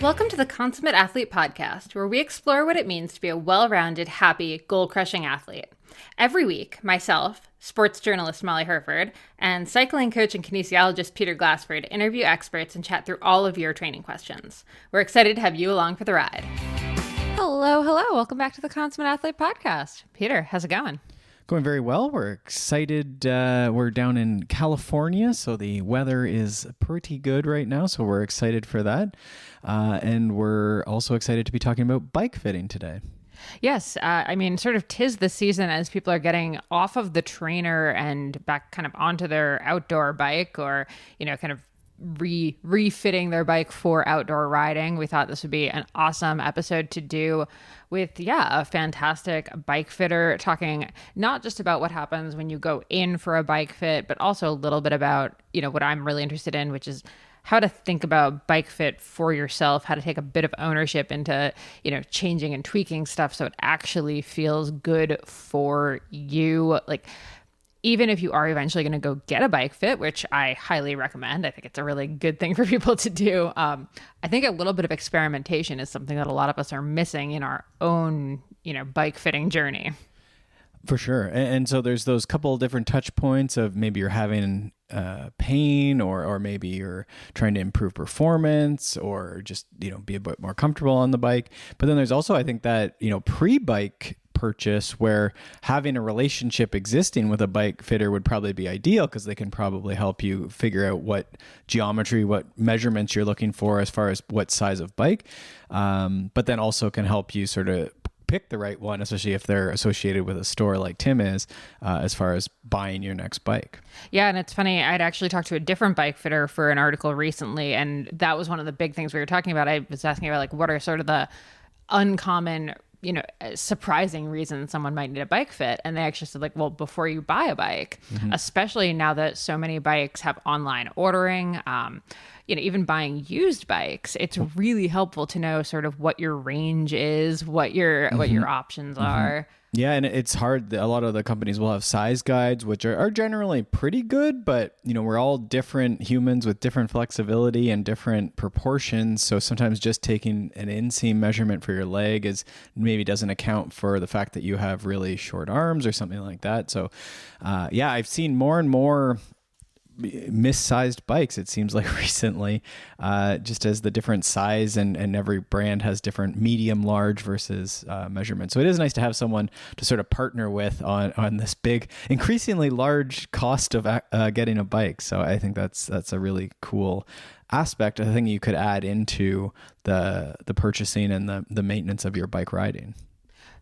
Welcome to the Consummate Athlete podcast, where we explore what it means to be a well-rounded, happy, goal-crushing athlete. Every week, myself, sports journalist Molly Herford, and cycling coach and kinesiologist Peter Glassford interview experts and chat through all of your training questions. We're excited to have you along for the ride. Hello. Welcome back to the Consummate Athlete podcast. Peter, how's it going? Going very well. We're excited. We're down in California, so the weather is pretty good right now, so we're excited for that. And we're also excited to be talking about bike fitting today. Yes. Sort of 'tis the season as people are getting off of the trainer and back kind of onto their outdoor bike or, kind of refitting their bike for outdoor riding. We thought this would be an awesome episode to do with, a fantastic bike fitter, talking not just about what happens when you go in for a bike fit, but also a little bit about, what I'm really interested in, which is how to think about bike fit for yourself, how to take a bit of ownership into, changing and tweaking stuff so it actually feels good for you. Like, even if you are eventually going to go get a bike fit, which I highly recommend, I think it's a really good thing for people to do. I think a little bit of experimentation is something that a lot of us are missing in our own, bike fitting journey. For sure. And so there's those couple different touch points of maybe you're having pain or maybe you're trying to improve performance or just, be a bit more comfortable on the bike. But then there's also, I think that, pre-bike purchase where having a relationship existing with a bike fitter would probably be ideal because they can probably help you figure out what geometry, what measurements you're looking for as far as what size of bike, but then also can help you sort of pick the right one, especially if they're associated with a store like Tim is, as far as buying your next bike. Yeah, and it's funny, I'd actually talked to a different bike fitter for an article recently, and that was one of the big things we were talking about. I was asking about what are sort of the uncommon surprising reasons someone might need a bike fit. And they actually said before you buy a bike, especially now that so many bikes have online ordering, even buying used bikes, it's really helpful to know sort of what your range is, what your options are. Yeah, and it's hard. A lot of the companies will have size guides, which are generally pretty good, but we're all different humans with different flexibility and different proportions. So sometimes just taking an inseam measurement for your leg maybe doesn't account for the fact that you have really short arms or something like that. So I've seen more and more missized bikes, it seems like recently, just as the different size and every brand has different medium, large versus measurements. So it is nice to have someone to sort of partner with on this big, increasingly large cost of getting a bike. So I think that's a really cool aspect, a thing you could add into the purchasing and the maintenance of your bike riding.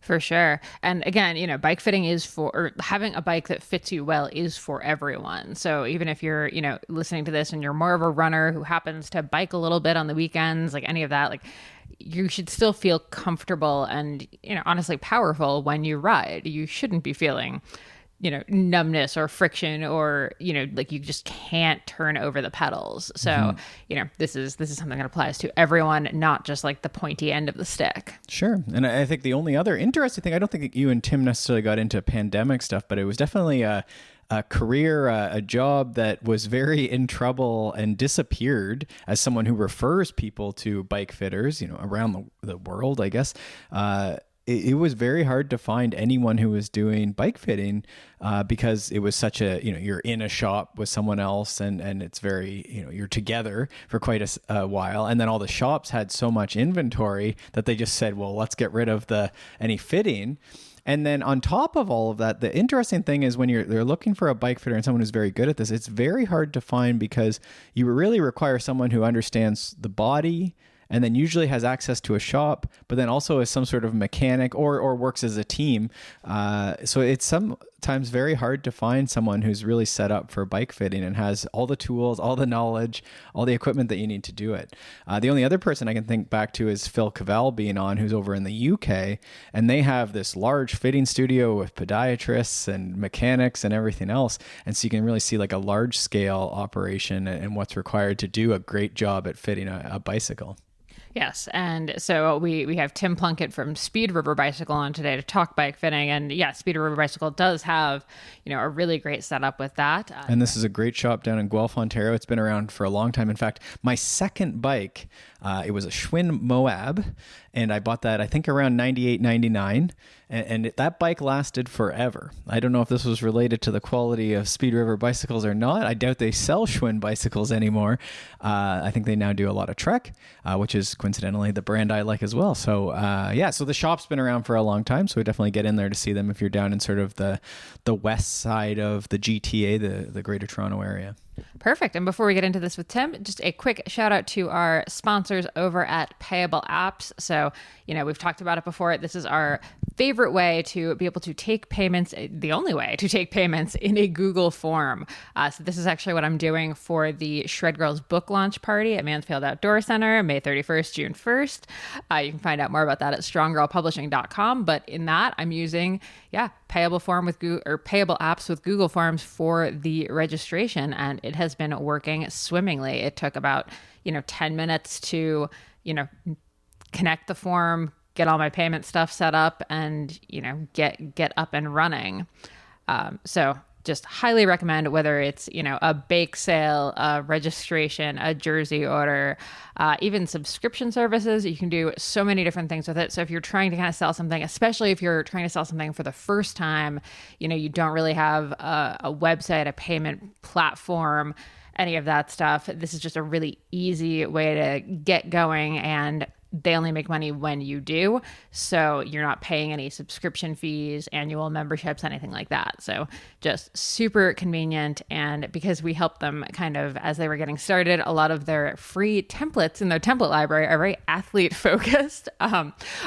For sure. And again, bike fitting or having a bike that fits you well is for everyone. So even if you're, listening to this and you're more of a runner who happens to bike a little bit on the weekends, any of that, you should still feel comfortable and, honestly powerful when you ride. You shouldn't be feeling, numbness or friction or, you just can't turn over the pedals. So, this is something that applies to everyone, not just the pointy end of the stick. Sure. And I think the only other interesting thing, I don't think you and Tim necessarily got into pandemic stuff, but it was definitely a career, a job that was very in trouble and disappeared as someone who refers people to bike fitters, around the world, I guess. It was very hard to find anyone who was doing bike fitting because it was such a, you're in a shop with someone else and it's very, you're together for quite a while. And then all the shops had so much inventory that they just said, well, let's get rid of any fitting. And then on top of all of that, the interesting thing is when they're looking for a bike fitter and someone who's very good at this, it's very hard to find because you really require someone who understands the body and then usually has access to a shop, but then also is some sort of mechanic or works as a team. So it's sometimes very hard to find someone who's really set up for bike fitting and has all the tools, all the knowledge, all the equipment that you need to do it. The only other person I can think back to is Phil Cavell being on, who's over in the UK, and they have this large fitting studio with podiatrists and mechanics and everything else. And so you can really see a large scale operation and what's required to do a great job at fitting a bicycle. Yes, and so we have Tim Plunkett from Speed River Bicycle on today to talk bike fitting, and yeah, Speed River Bicycle does have a really great setup with that. And this is a great shop down in Guelph, Ontario. It's been around for a long time. In fact, my second bike, it was a Schwinn Moab, and I bought that I think around 98, 99, and that bike lasted forever. I don't know if this was related to the quality of Speed River bicycles or not. I doubt they sell Schwinn bicycles anymore. I think they now do a lot of Trek, which is coincidentally the brand I like as well. So yeah, so the shop's been around for a long time, so we definitely get in there to see them if you're down in sort of the west side of the GTA, the Greater Toronto area. Perfect. And before we get into this with Tim, just a quick shout out to our sponsors over at Payable Apps. So, we've talked about it before. This is our favorite way to be able to take payments, the only way to take payments in a Google form. So this is actually what I'm doing for the Shred Girls book launch party at Mansfield Outdoor Center, May 31st, June 1st. You can find out more about that at stronggirlpublishing.com. But in that, I'm using, payable form with Google, or payable apps with Google Forms for the registration, and it has been working swimmingly. It took about 10 minutes to connect the form, get all my payment stuff set up, and get up and running. So just highly recommend, whether it's a bake sale, a registration, a jersey order, even subscription services. You can do so many different things with it. So if you're trying to kind of sell something, especially if you're trying to sell something for the first time, you don't really have a website, a payment platform, any of that stuff, this is just a really easy way to get going, and they only make money when you do. So you're not paying any subscription fees, annual memberships, anything like that. So just super convenient. And because we helped them kind of as they were getting started, a lot of their free templates in their template library are very athlete focused.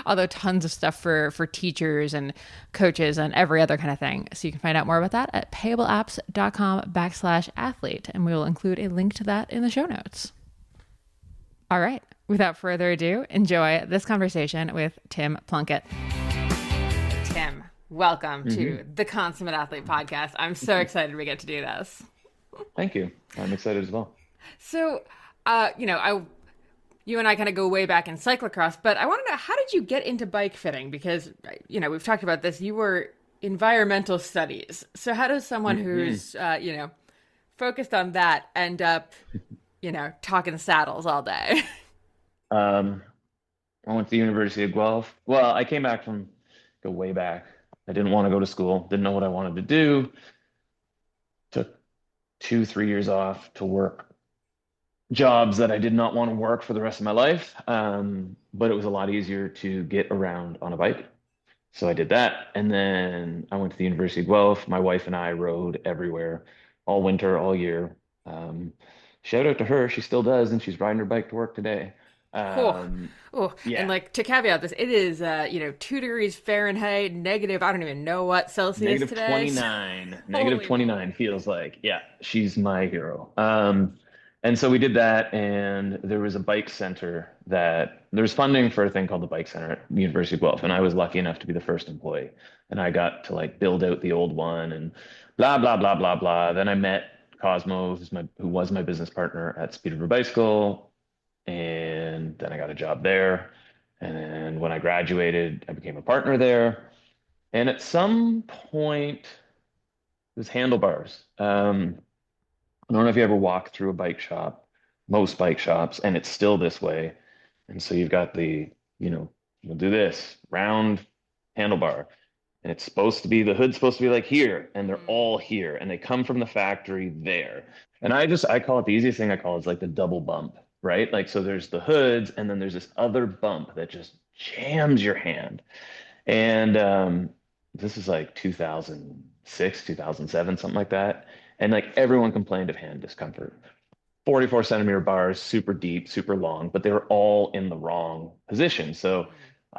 Although tons of stuff for teachers and coaches and every other kind of thing. So you can find out more about that at payableapps.com/athlete. And we will include a link to that in the show notes. All right. Without further ado, enjoy this conversation with Tim Plunkett. Tim, welcome to the Consummate Athlete podcast. I'm so excited we get to do this. Thank you. I'm excited as well. So, you and I kind of go way back in cyclocross, but I want to know, how did you get into bike fitting? Because, we've talked about this. You were environmental studies. So how does someone who's, focused on that end up, talking saddles all day? I went to the University of Guelph. Well, I came back go way back. I didn't want to go to school. Didn't know what I wanted to do. Took 2-3 years off to work jobs that I did not want to work for the rest of my life. But it was a lot easier to get around on a bike. So I did that. And then I went to the University of Guelph. My wife and I rode everywhere, all winter, all year. Shout out to her. She still does, and she's riding her bike to work today. Yeah. And to caveat this, it is 2 degrees Fahrenheit, negative, I don't even know what Celsius negative today. 29. Negative 29 feels like. Yeah, she's my hero. And so we did that, and there was a bike center there was funding for a thing called the Bike Center at the University of Guelph, and I was lucky enough to be the first employee, and I got to build out the old one and blah blah blah blah blah. Then I met Cosmo, who was my business partner at Speed River Bicycle. And then I got a job there. And then when I graduated, I became a partner there. And at some point, it was handlebars. I don't know if you ever walk through a bike shop, most bike shops, and it's still this way. And so you've got we'll do this round handlebar. And it's the hood's supposed to be like here, and they're all here, and they come from the factory there. And I call it, the easiest thing I call is the double bump. Right? So there's the hoods, and then there's this other bump that just jams your hand. And this is 2006, 2007, something like that. And everyone complained of hand discomfort. 44 centimeter bars, super deep, super long, but they were all in the wrong position. So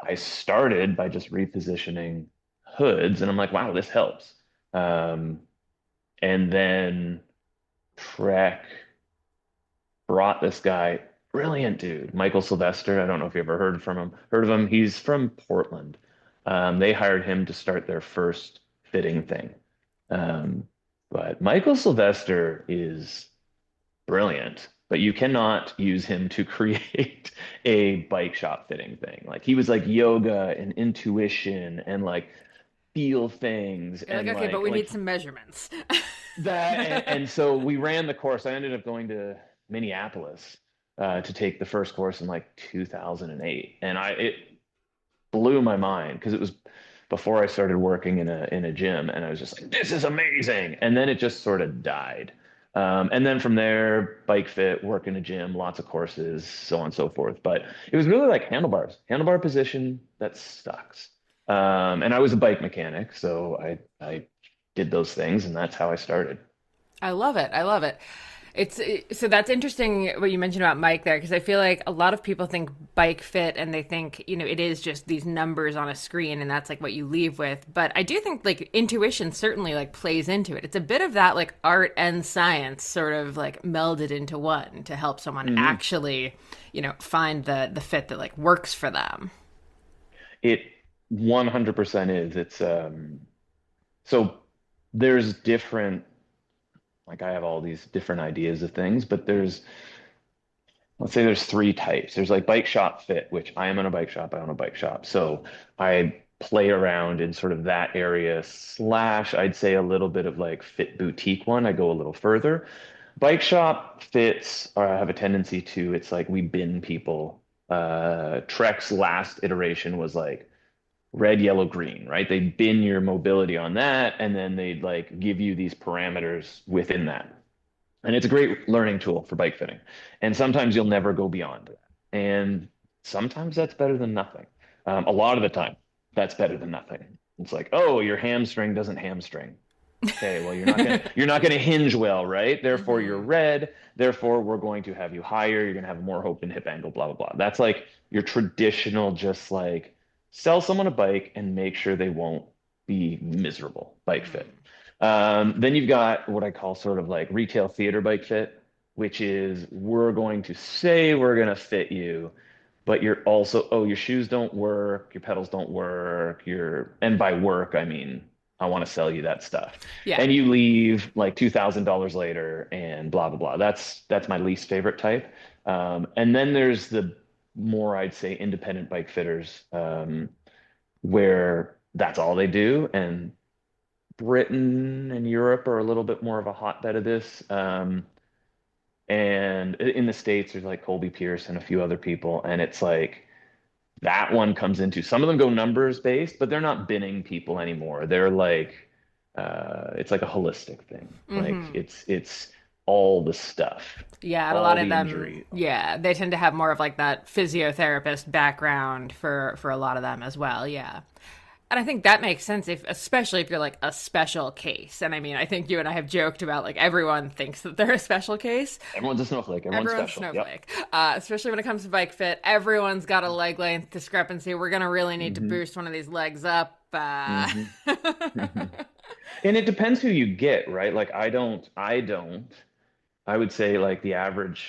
I started by just repositioning hoods, and I'm like, wow, this helps. And then Trek brought this guy, brilliant dude, Michael Sylvester. I don't know if you ever heard of him. He's from Portland. They hired him to start their first fitting thing. But Michael Sylvester is brilliant. but you cannot use him to create a bike shop fitting thing. Like he was like yoga and intuition and like feel things You're like, and okay, but we like need some measurements. that. And so we ran the course. I ended up going to Minneapolis to take the first course in like 2008, and it blew my mind because it was before I started working in a gym, and I was just like, this is amazing. And then it just sort of died. And then from there, bike fit, work in a gym, lots of courses, so on and so forth. But it was really like handlebar position that sucks. And I was a bike mechanic, so I did those things, and that's how I started. I love it. I love it. So that's interesting what you mentioned about Mike there, because I feel like a lot of people think bike fit and they think, it is just these numbers on a screen and that's like what you leave with. But I do think like intuition certainly like plays into it. It's a bit of that like art and science sort of like melded into one to help someone actually, find the fit that like works for them. It 100% is. It's so there's different, like I have all these different ideas of things, but let's say there's three types. There's like bike shop fit, which I am in a bike shop. I own a bike shop. So I play around in sort of that area slash I'd say a little bit of like fit boutique one. I go a little further. Bike shop fits have a tendency to, it's like we bin people. Trek's last iteration was like red, yellow, green, right? They bin your mobility on that, and then they'd like give you these parameters within that. And it's a great learning tool for bike fitting. And sometimes you'll never go beyond that. And sometimes that's better than nothing. A lot of the time, that's better than nothing. It's like, oh, your hamstring doesn't hamstring. Okay, well, you're not gonna hinge well, right? Therefore, you're red. Therefore, we're going to have you higher. You're gonna have more open hip angle, blah, blah, blah. That's like your traditional, just like sell someone a bike and make sure they won't be miserable bike fit. Then you've got what I call sort of like retail theater bike fit, which is we're going to say we're going to fit you, but you're also, oh, your shoes don't work, your pedals don't work, and by work, I mean, I want to sell you that stuff. Yeah. And you leave like $2,000 later and blah, blah, blah. That's my least favorite type. And then there's the more, I'd say, independent bike fitters, where that's all they do. And Britain and Europe are a little bit more of a hotbed of this. And in the States, there's like Colby Pierce and a few other people. And it's like that one comes into some of them go numbers based, but they're not binning people anymore. They're like, it's like a holistic thing. Like it's all the stuff. Yeah, and a all lot the of them, injury. yeah, they tend to have more of like that physiotherapist background for a lot of them as well. Yeah. And I think that makes sense especially if you're like a special case. And I mean, I think you and I have joked about like everyone thinks that they're a special case. Everyone's a snowflake. Everyone's special. Snowflake. Yep. Especially when it comes to bike fit, everyone's got a leg length discrepancy. We're going to really need to boost one of these legs up. And it depends who you get, right? Like I would say like the average,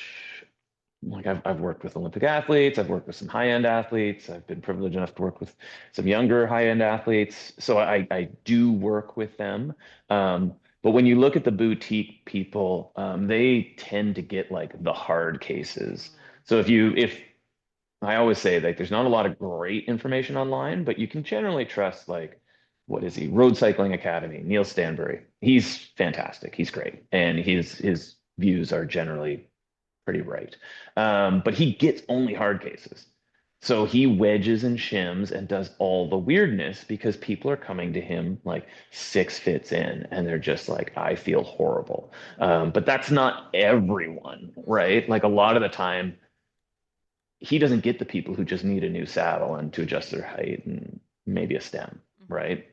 like I've worked with Olympic athletes, I've worked with some high-end athletes, I've been privileged enough to work with some younger high-end athletes. So I do work with them. But when you look at the boutique people, they tend to get like the hard cases. So if I always say like there's not a lot of great information online, but you can generally trust like what is he? Road Cycling Academy, Neil Stanbury. He's fantastic. He's great. And his views are generally pretty right. But he gets only hard cases. So he wedges and shims and does all the weirdness because people are coming to him like 6 fits in and they're just like, I feel horrible. But that's not everyone, right? Like a lot of the time, he doesn't get the people who just need a new saddle and to adjust their height and maybe a stem, right?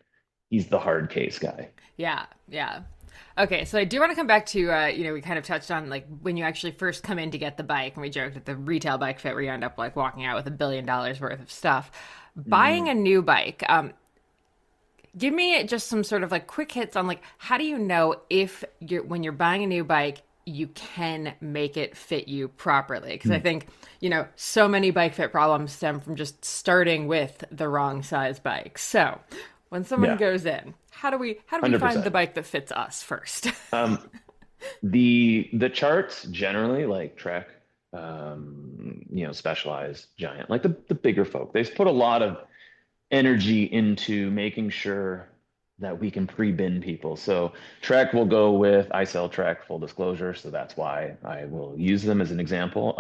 He's the hard case guy. Yeah, yeah. Okay, so I do want to come back to, we kind of touched on like when you actually first come in to get the bike, and we joked at the retail bike fit where you end up like walking out with $1 billion worth of stuff. Buying a new bike, give me just some sort of like quick hits on like how do you know if when you're buying a new bike, you can make it fit you properly? Because I think, so many bike fit problems stem from just starting with the wrong size bike. So when someone goes in, how do we find the bike that fits us first? The charts generally like Trek, Specialized, Giant, like the bigger folk. They've put a lot of energy into making sure that we can pre-bin people. So Trek will go with I sell Trek, full disclosure, so that's why I will use them as an example.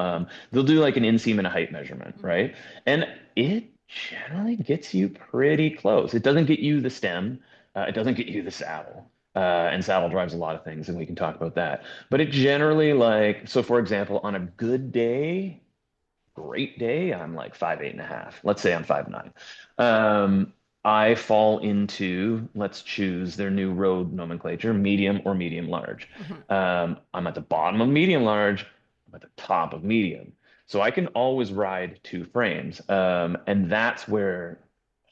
They'll do like an inseam and a height measurement, right? And it generally gets you pretty close. It doesn't get you the stem, it doesn't get you the saddle. And saddle drives a lot of things, and we can talk about that. But it generally like, so for example, on a good day, great day, I'm like 5'8.5". Let's say I'm 5'9". I fall into, let's choose their new road nomenclature, medium or medium large. Mhm. I'm at the bottom of medium large, I'm at the top of medium. So I can always ride two frames. And that's where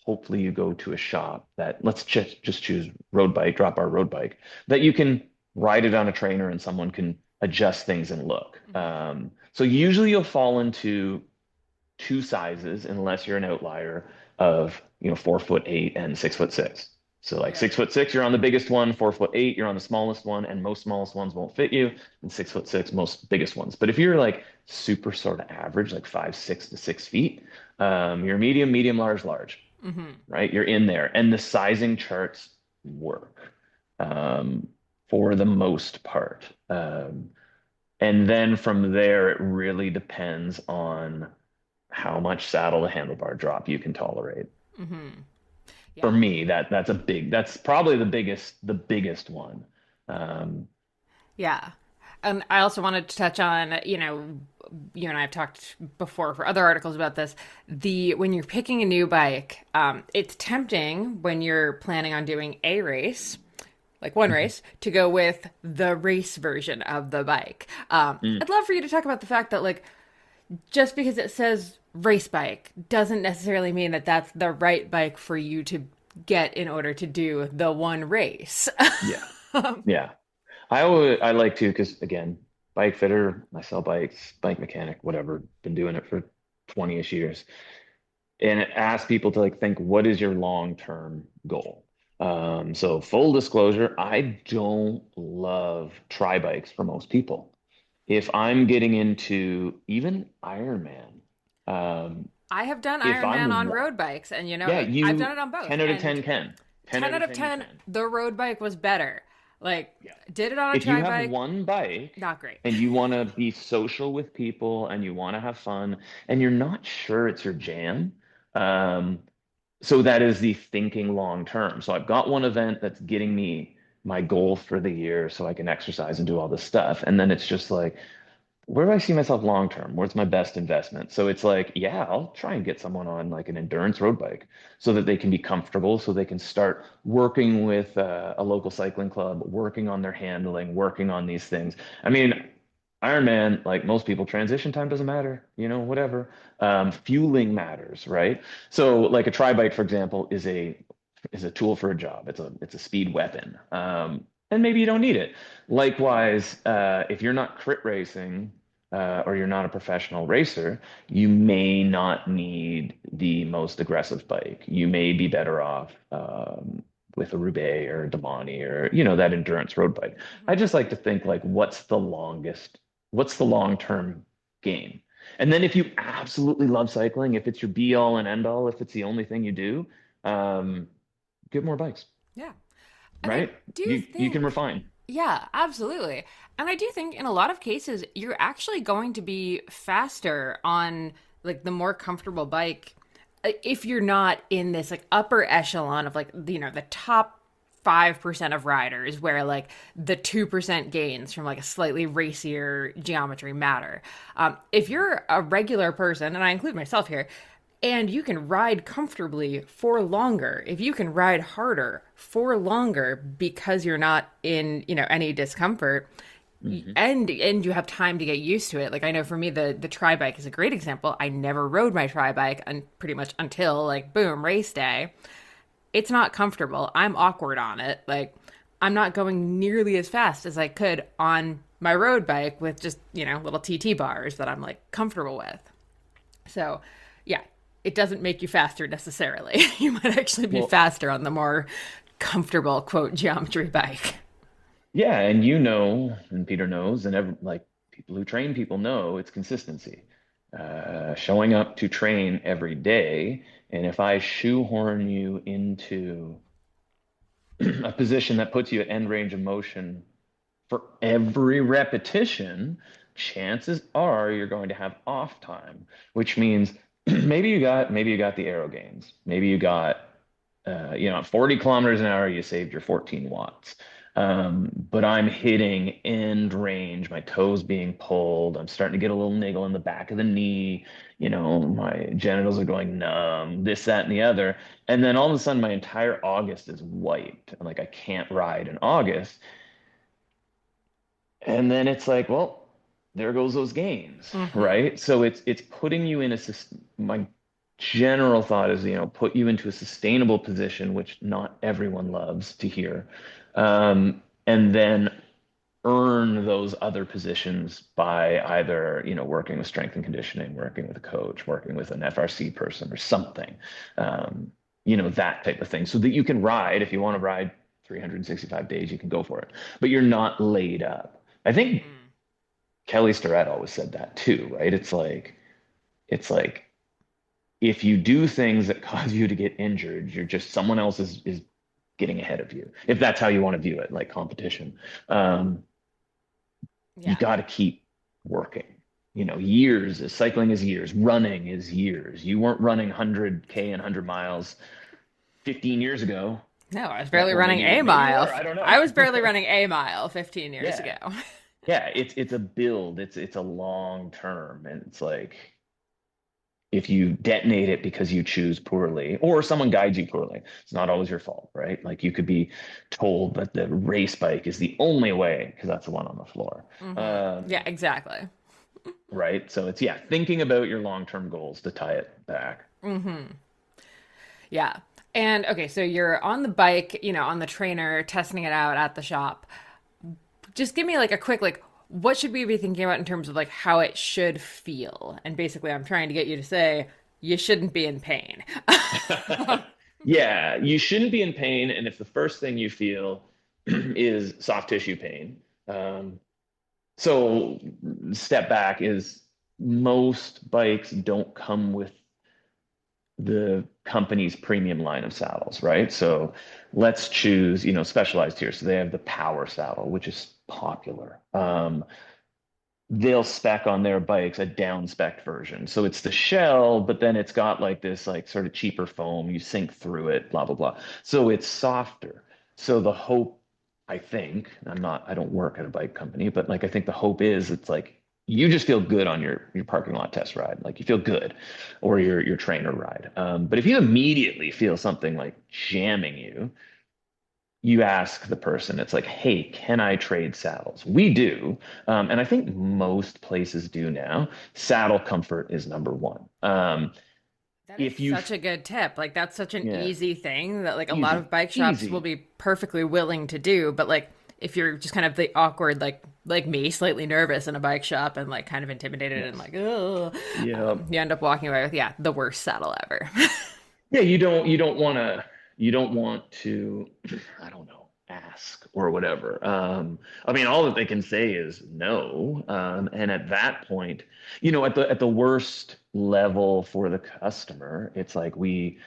hopefully you go to a shop that let's just choose road bike, drop our road bike, that you can ride it on a trainer and someone can adjust things and look. So usually you'll fall into two sizes unless you're an outlier of 4'8" and 6'6". So like Yeah. 6'6", you're on the biggest one, 4'8", you're on the smallest one, and most smallest ones won't fit you, and 6'6", most biggest ones. But if you're like super sort of average, like 5'6" to 6 feet, you're medium, medium, large, large, Hmm. right? You're in there, and the sizing charts work um, for the most part. And then from there, it really depends on how much saddle to handlebar drop you can tolerate. Hmm. For Yeah. me, that's probably the biggest one. Um, Yeah. And I also wanted to touch on, you and I have talked before for other articles about this. When you're picking a new bike, it's tempting when you're planning on doing a race, like one race, to go with the race version of the bike. mm, I'd love for you to talk about the fact that, like, just because it says race bike doesn't necessarily mean that that's the right bike for you to get in order to do the one race. yeah, yeah. I like to because again, bike fitter, I sell bikes, bike mechanic, whatever. Been doing it for 20-ish years, and it asks people to like think, what is your long-term goal? So full disclosure, I don't love tri bikes for most people. If I'm getting into even Ironman, um, I have done if Ironman I'm, on road bikes, and yeah, I've done you it on both. 10 out of And 10 can. 10 10 out out of of 10 you 10, can. the road bike was better. Like, Yeah. did it on a If you tri have bike, one bike not great. and you want to be social with people and you want to have fun and you're not sure it's your jam, um, so that is the thinking long term. So I've got one event that's getting me my goal for the year so I can exercise and do all this stuff. And then it's just like, where do I see myself long term? Where's my best investment? So it's like, yeah, I'll try and get someone on like an endurance road bike so that they can be comfortable, so they can start working with a local cycling club, working on their handling, working on these things. I mean, Ironman, like most people, transition time doesn't matter, whatever. Fueling matters, right? So like a tri bike, for example, is a tool for a job. It's a speed weapon. And maybe you don't need it. Likewise, if you're not crit racing or you're not a professional racer, you may not need the most aggressive bike. You may be better off with a Roubaix or a Damani or that endurance road bike. I just like to think like, what's the long-term game? And then if you absolutely love cycling, if it's your be all and end all, if it's the only thing you do, um, get more bikes, Yeah. And I right? do You can think, refine. yeah, absolutely. And I do think in a lot of cases, you're actually going to be faster on like the more comfortable bike if you're not in this like upper echelon of like, the top 5% of riders where like the 2% gains from like a slightly racier geometry matter. If you're a regular person, and I include myself here, and you can ride comfortably for longer, if you can ride harder for longer because you're not in any discomfort, Hmm. and you have time to get used to it. Like I know for me the tri bike is a great example. I never rode my tri bike and pretty much until like boom race day. It's not comfortable. I'm awkward on it. Like I'm not going nearly as fast as I could on my road bike with just little TT bars that I'm like comfortable with. So, yeah, it doesn't make you faster necessarily. You might actually be Well, faster on the more comfortable, quote, geometry bike. Yeah, and you know, and Peter knows, and like people who train people know, it's consistency. Showing up to train every day, and if I shoehorn you into a position that puts you at end range of motion for every repetition, chances are you're going to have off time, which means maybe you got the aero gains. Maybe you got 40 kilometers an hour, you saved your 14 watts. But I'm hitting end range, my toes being pulled. I'm starting to get a little niggle in the back of the knee. My genitals are going numb, this, that, and the other. And then all of a sudden, my entire August is wiped. And like I can't ride in August. And then it's like, well, there goes those gains, Hmm. right? So it's putting you in my general thought is, put you into a sustainable position, which not everyone loves to hear. And then earn those other positions by either, working with strength and conditioning, working with a coach, working with an FRC person or something, that type of thing, so that you can ride. If you want to ride 365 days, you can go for it, but you're not laid up. I think Hmm. Kelly Starrett always said that too, right? It's like if you do things that cause you to get injured, you're just someone else is getting ahead of you. If that's how you want to view it, like competition. Um, you Yeah. got to keep working. Cycling is years, running is years. You weren't running 100K and 100 miles 15 years ago. No, I was barely Well, running maybe a maybe you mile. were. I don't know. I was barely running a mile 15 years Yeah. ago. Yeah, it's a build. It's a long term, and it's like if you detonate it because you choose poorly or someone guides you poorly, it's not always your fault, right? Like you could be told that the race bike is the only way because that's the one on the floor. Hmm. Um, Yeah, exactly. right. So it's, yeah, thinking about your long-term goals to tie it back. Hmm. Yeah. And okay, so you're on the bike, on the trainer, testing it out at the shop. Just give me like a quick, like, what should we be thinking about in terms of like how it should feel? And basically, I'm trying to get you to say you shouldn't be in pain. Yeah, you shouldn't be in pain. And if the first thing you feel is soft tissue pain, so step back is most bikes don't come with the company's premium line of saddles, right? So let's choose, specialized here. So they have the power saddle, which is popular. They'll spec on their bikes a down spec version. So it's the shell, but then it's got like this like sort of cheaper foam. You sink through it, blah, blah, blah. So it's softer. So the hope, I think, I don't work at a bike company, but like I think the hope is it's like you just feel good on your parking lot test ride. Like you feel good, or your trainer ride. But if you immediately feel something like jamming you, you ask the person, it's like, hey, can I trade saddles? We do. And I think most places do now. Saddle comfort is number one. That is If you, such a good tip. Like that's such an yeah, easy thing that like a lot easy, of bike shops will easy. be perfectly willing to do, but like if you're just kind of the awkward like me, slightly nervous in a bike shop and like kind of intimidated and Yes. like oh, Yeah. you end up walking away with the worst saddle ever. Yeah, you don't want to, I don't know, ask or whatever. I mean, all that they can say is no. And at that point, at the worst level for the customer, it's like we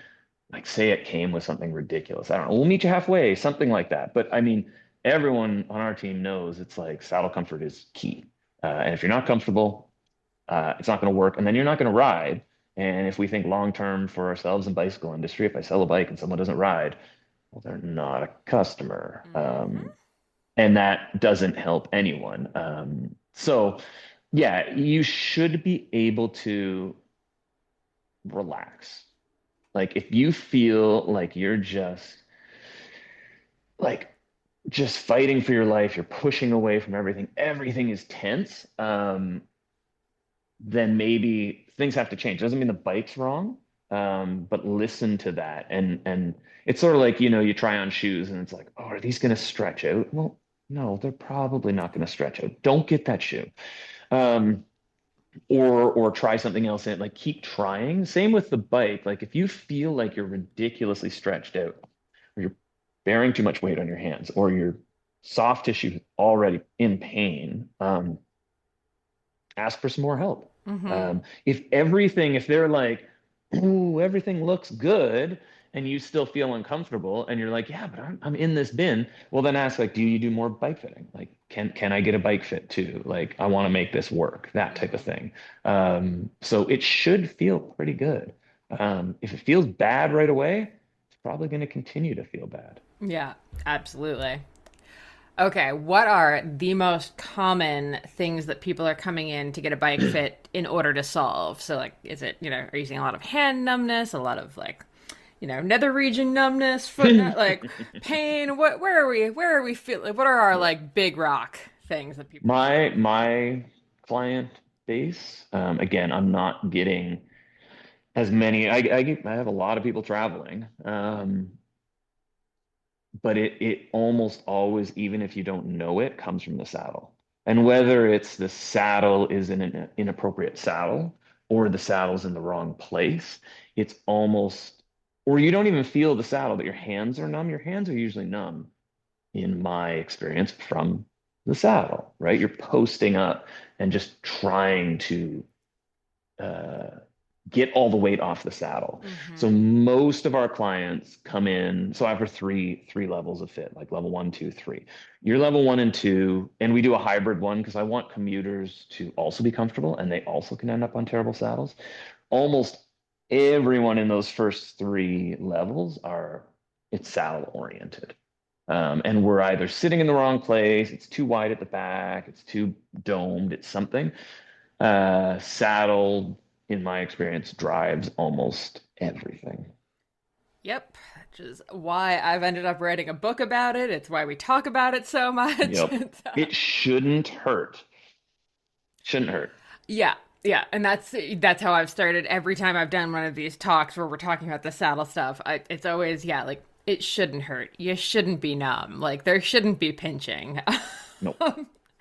like say it came with something ridiculous. I don't know, we'll meet you halfway, something like that. But I mean, everyone on our team knows it's like saddle comfort is key. And if you're not comfortable, it's not going to work, and then you're not going to ride. And if we think long term for ourselves in bicycle industry, if I sell a bike and someone doesn't ride, well, they're not a customer, Hmm. and that doesn't help anyone. So, yeah, you should be able to relax. Like if you feel like you're like just fighting for your life, you're pushing away from everything, everything is tense. Then maybe things have to change. Doesn't mean the bike's wrong, but listen to that. And it's sort of like, you try on shoes and it's like, oh, are these going to stretch out? Well, no, they're probably not going to stretch out. Don't get that shoe. Um, or try something else in it. Like keep trying. Same with the bike. Like if you feel like you're ridiculously stretched out, or you're bearing too much weight on your hands, or you're soft tissue already in pain, ask for some more help. Mm-hmm. If they're like, "Ooh, everything looks good," and you still feel uncomfortable, and you're like, "Yeah, but I'm in this bin," well, then ask like, "Do you do more bike fitting? Like, can I get a bike fit too? Like, I want to make this work," that type of thing. So it should feel pretty good. If it feels bad right away, it's probably going to continue to feel bad. Yeah, absolutely. Okay, what are the most common things that people are coming in to get a bike fit in order to solve? So, like, is it, are you seeing a lot of hand numbness, a lot of like, nether region numbness, like pain? Where are we feeling? What are our like big rock things that people? My client base, again, I'm not getting as many. I have a lot of people traveling, but it almost always, even if you don't know it, comes from the saddle. And whether it's the saddle is in an inappropriate saddle or the saddle's in the wrong place, it's almost, or you don't even feel the saddle, but your hands are numb. Your hands are usually numb, in my experience, from the saddle, right? You're posting up and just trying to uh, get all the weight off the saddle. So Mm-hmm. most of our clients come in. So I have three levels of fit, like level one, two, three. You're level one and two, and we do a hybrid one because I want commuters to also be comfortable and they also can end up on terrible saddles. Almost everyone in those first three levels are it's saddle oriented. And we're either sitting in the wrong place, it's too wide at the back, it's too domed, it's something. Saddle, in my experience, drives almost everything. Yep, which is why I've ended up writing a book about it. It's why we talk about it so much. Yep. It shouldn't hurt. Shouldn't hurt. Yeah, yeah, and that's how I've started every time I've done one of these talks where we're talking about the saddle stuff. It's always like it shouldn't hurt. You shouldn't be numb. Like there shouldn't be pinching. Nope.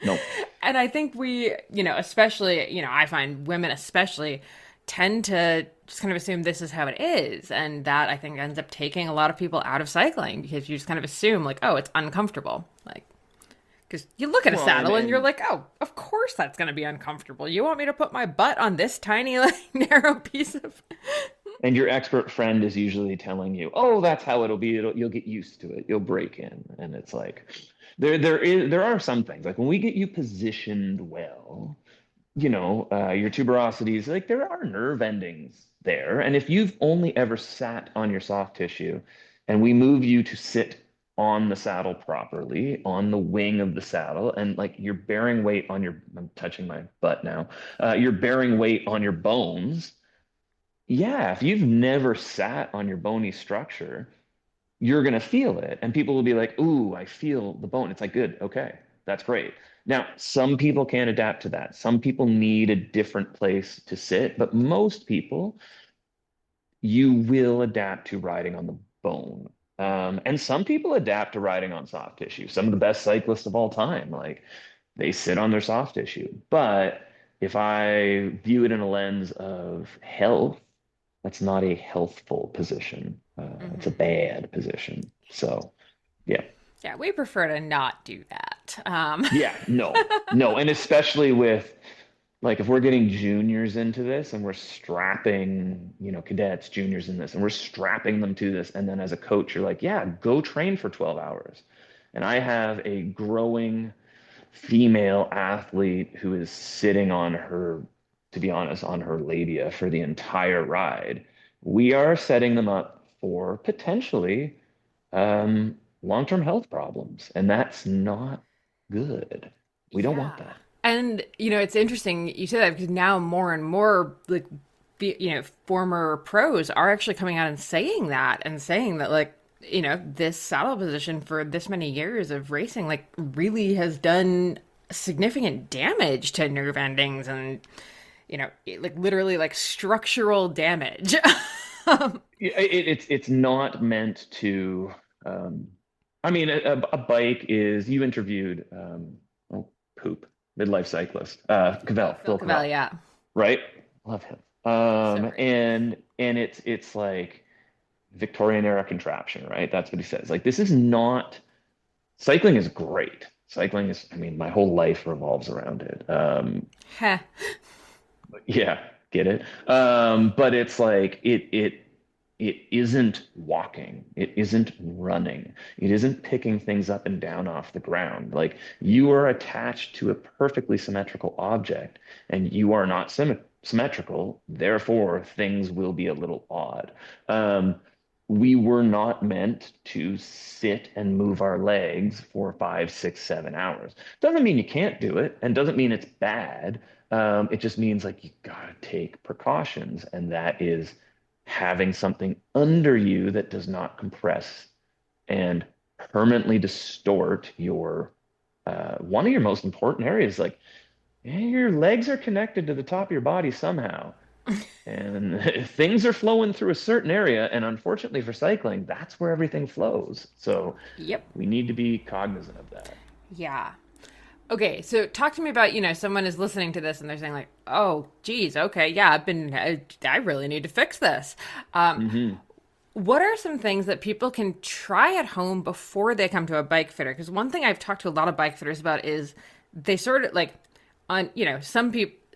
Nope. And I think we, especially, I find women especially tend to just kind of assume this is how it is, and that I think ends up taking a lot of people out of cycling because you just kind of assume like, oh, it's uncomfortable, like. Because you look at a Well, saddle and you're like, oh, of course that's going to be uncomfortable. You want me to put my butt on this tiny, like, narrow piece of. and your expert friend is usually telling you, "Oh, that's how it'll be. You'll get used to it. You'll break in." And it's like, there are some things like when we get you positioned well, your tuberosities, like there are nerve endings there. And if you've only ever sat on your soft tissue and we move you to sit on the saddle properly, on the wing of the saddle, and like you're bearing weight on I'm touching my butt now, you're bearing weight on your bones. Yeah, if you've never sat on your bony structure, you're going to feel it. And people will be like, "Ooh, I feel the bone." It's like, good. Okay. That's great. Now, some people can't adapt to that. Some people need a different place to sit, but most people, you will adapt to riding on the bone. And some people adapt to riding on soft tissue. Some of the best cyclists of all time, like they sit on their soft tissue. But if I view it in a lens of health, that's not a healthful position. It's a Mhm. bad position. So, yeah. Yeah, we prefer to not do that. Yeah, no, no. And especially with like if we're getting juniors into this and we're strapping, cadets, juniors in this, and we're strapping them to this. And then as a coach, you're like, yeah, go train for 12 hours. And I have a growing female athlete who is sitting on her, to be honest, on her labia for the entire ride. We are setting them up for potentially long-term health problems, and that's not good. We don't Yeah. want that. And, it's interesting you say that because now more and more, like, former pros are actually coming out and saying that, like, this saddle position for this many years of racing, like, really has done significant damage to nerve endings and, like, literally, like, structural damage. It's not meant to. Um, I mean, a bike is. You interviewed oh, poop midlife cyclist Oh, Cavell, Phil Phil Cavell, Cavell, yeah. right? Love him. So great. And it's like Victorian era contraption, right? That's what he says. Like this is not Cycling is great. Cycling is, I mean, my whole life revolves around it. Heh. Yeah, get it? But it's like it isn't walking. It isn't running. It isn't picking things up and down off the ground. Like you are attached to a perfectly symmetrical object and you are not symmetrical. Therefore, things will be a little odd. Um, we were not meant to sit and move our legs for 5, 6, 7 hours. Doesn't mean you can't do it and doesn't mean it's bad. It just means like you gotta take precautions, and that is having something under you that does not compress and permanently distort your one of your most important areas. Like your legs are connected to the top of your body somehow, and things are flowing through a certain area. And unfortunately for cycling, that's where everything flows. So Yep. we need to be cognizant of that. Yeah. Okay, so talk to me about, someone is listening to this and they're saying like, "Oh, geez, okay, yeah, I really need to fix this." Hmm. What are some things that people can try at home before they come to a bike fitter? Because one thing I've talked to a lot of bike fitters about is they sort of like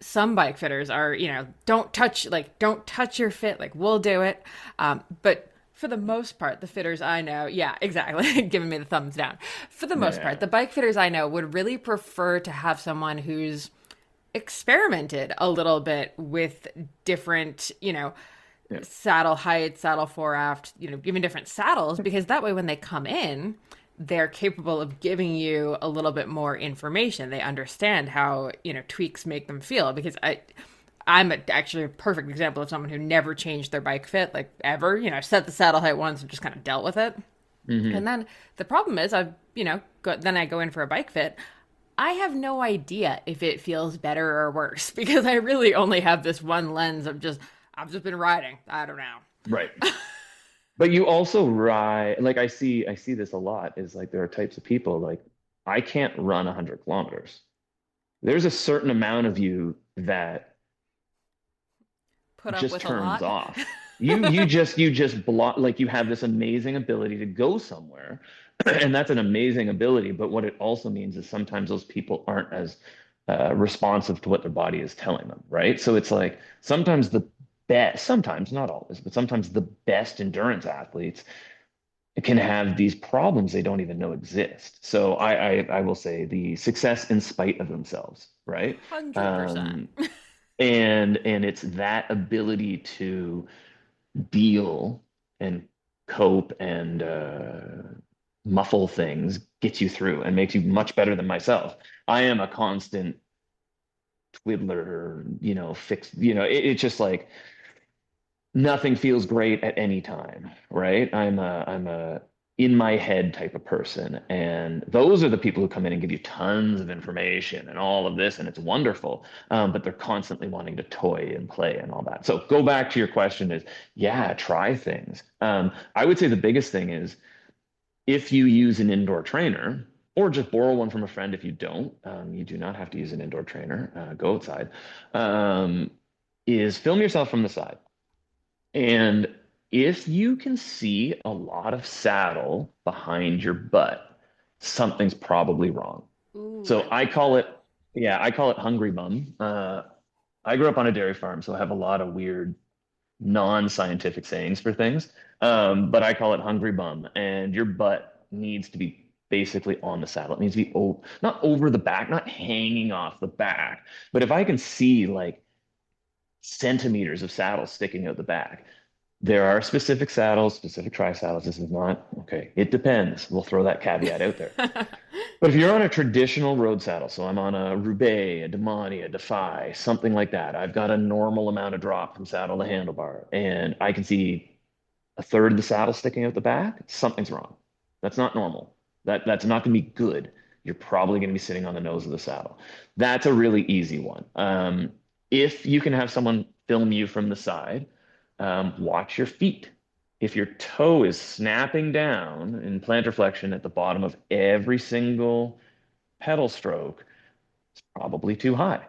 some bike fitters are, don't touch your fit, like we'll do it. But for the most part, the fitters I know, yeah, exactly, giving me the thumbs down. For the most part, Yeah. the bike fitters I know would really prefer to have someone who's experimented a little bit with different, Yeah. saddle height, saddle foreaft, even different saddles, because that way when they come in, they're capable of giving you a little bit more information. They understand how, tweaks make them feel. Because actually a perfect example of someone who never changed their bike fit, like ever, set the saddle height once and just kind of dealt with it. Hmm. And then the problem is then I go in for a bike fit. I have no idea if it feels better or worse because I really only have this one lens of I've just been riding. I don't know. Right. But you also ride, like I see this a lot is like there are types of people like I can't run 100 kilometers. There's a certain amount of you that Put up just with a turns lot. off. You just block, like you have this amazing ability to go somewhere, and that's an amazing ability. But what it also means is sometimes those people aren't as responsive to what their body is telling them, right? So it's like sometimes the best, sometimes not always, but sometimes the best endurance athletes can have these problems they don't even know exist. So I will say the success in spite of themselves, right? 100%. Um, and it's that ability to deal and cope and muffle things gets you through and makes you much better than myself. I am a constant twiddler, fix, it's just like nothing feels great at any time, right? I'm a in my head type of person. And those are the people who come in and give you tons of information and all of this, and it's wonderful. But they're constantly wanting to toy and play and all that. So go back to your question is, yeah, try things. I would say the biggest thing is if you use an indoor trainer, or just borrow one from a friend if you don't, you do not have to use an indoor trainer, go outside, is film yourself from the side. And if you can see a lot of saddle behind your butt, something's probably wrong. Ooh, I So I like call it, that. yeah, I call it hungry bum. I grew up on a dairy farm, so I have a lot of weird non-scientific sayings for things. But I call it hungry bum, and your butt needs to be basically on the saddle. It needs to be not over the back, not hanging off the back. But if I can see like centimeters of saddle sticking out the back, there are specific saddles, specific tri saddles. This is not okay. It depends. We'll throw that caveat out there. But if you're on a traditional road saddle, so I'm on a Roubaix, a Demani, a Defy, something like that, I've got a normal amount of drop from saddle to handlebar, and I can see a third of the saddle sticking out the back, something's wrong. That's not normal. That's not going to be good. You're probably going to be sitting on the nose of the saddle. That's a really easy one. If you can have someone film you from the side, watch your feet. If your toe is snapping down in plantar flexion at the bottom of every single pedal stroke, it's probably too high.